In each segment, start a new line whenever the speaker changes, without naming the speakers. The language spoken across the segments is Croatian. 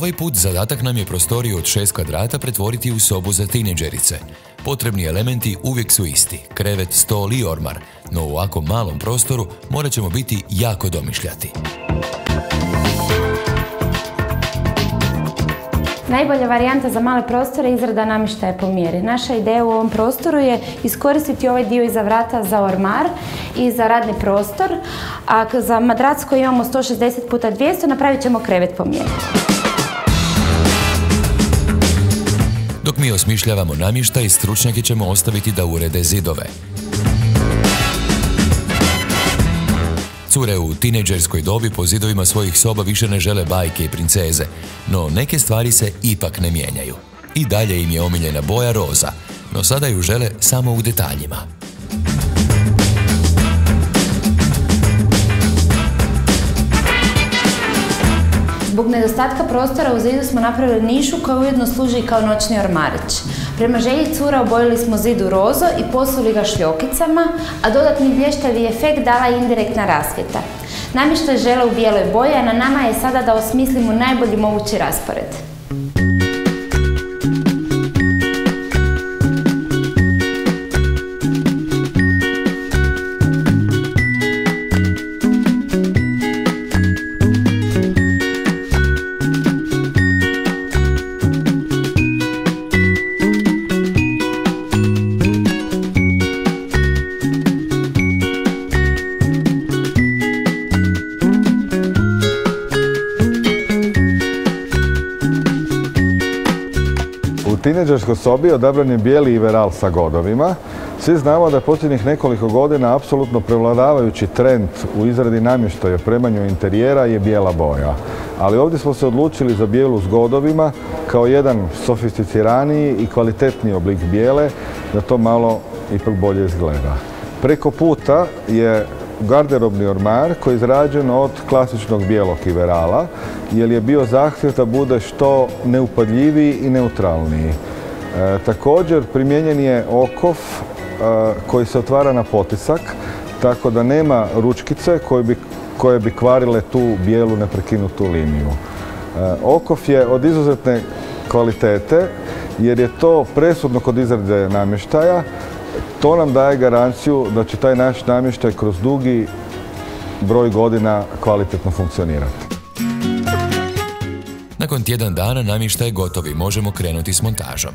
Ovaj put zadatak nam je prostoriju od 6 kvadrata pretvoriti u sobu za tineđerice. Potrebni elementi uvijek su isti, krevet, stol i ormar, no u ovako malom prostoru morat ćemo biti jako domišljati.
Najbolja varijanta za male prostore je izrada namještaja po mjeri. Naša ideja u ovom prostoru je iskoristiti ovaj dio iza vrata za ormar i za radni prostor, a za madrac koji imamo 160 x 200 napravit ćemo krevet po mjeri.
Dok mi osmišljavamo namještaj, stručnjake ćemo ostaviti da urede zidove. Cure u tineđerskoj dobi po zidovima svojih soba više ne žele bajke i princeze, no neke stvari se ipak ne mijenjaju. I dalje im je omiljena boja roza, no sada ju žele samo u detaljima.
Zbog nedostatka prostora u zidu smo napravili nišu koja ujedno služi kao noćni ormarić. Prema želji cura obojili smo zid u rozo i posuli ga šljokicama, a dodatni blještavi efekt dala je indirektna rasvjeta. Namještaj žele u bijeloj boji, a na nama je sada da osmislimo najbolji mogući raspored.
U tineđerskoj sobi odabran je bijeli iveral sa godovima. Svi znamo da posljednjih nekoliko godina apsolutno prevladavajući trend u izradi namještaja i opremanju interijera je bijela boja. Ali ovdje smo se odlučili za bijelu s godovima kao jedan sofisticiraniji i kvalitetniji oblik bijele, da to malo ipak bolje izgleda. Preko puta je garderobni ormar koji je izrađen od klasičnog bijelog iverala, jer je bio zahtjev da bude što neupadljiviji i neutralniji. Također primijenjen je okov koji se otvara na potisak, tako da nema ručkice koje bi kvarile tu bijelu neprekinutu liniju. Okov je od izuzetne kvalitete jer je to presudno kod izrade namještaja. To nam daje garanciju da će taj naš namještaj kroz dugi broj godina kvalitetno funkcionirati.
Nakon tjedan dana namještaj je gotov i možemo krenuti s montažom.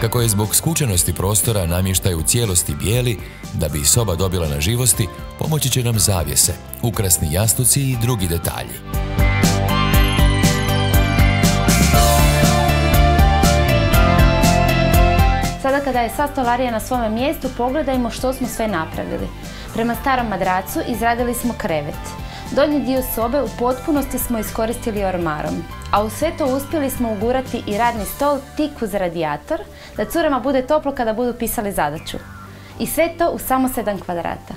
Kako je zbog skučenosti prostora namještaj u cijelosti bijeli, da bi soba dobila na živosti, pomoći će nam zavjese, ukrasni jastuci i drugi detalji.
Sada kada je sva stolarija na svome mjestu, pogledajmo što smo sve napravili. Prema starom madracu izradili smo krevet. Donji dio sobe u potpunosti smo iskoristili ormarom, a u sve to uspjeli smo ugurati i radni stol tik uz radijator, da curama bude toplo kada budu pisali zadaću. I sve to u samo 7 kvadrata.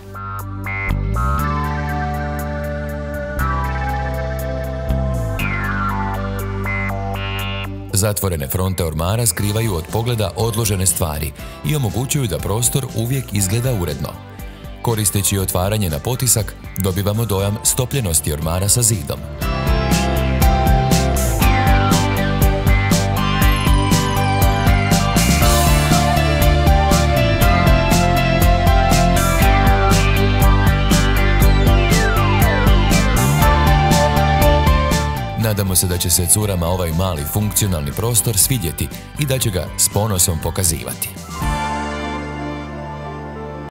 Zatvorene fronte ormara skrivaju od pogleda odložene stvari i omogućuju da prostor uvijek izgleda uredno. Koristeći otvaranje na potisak, dobivamo dojam stopljenosti ormara sa zidom. Nadamo se da će se curama ovaj mali funkcionalni prostor svidjeti i da će ga s ponosom pokazivati.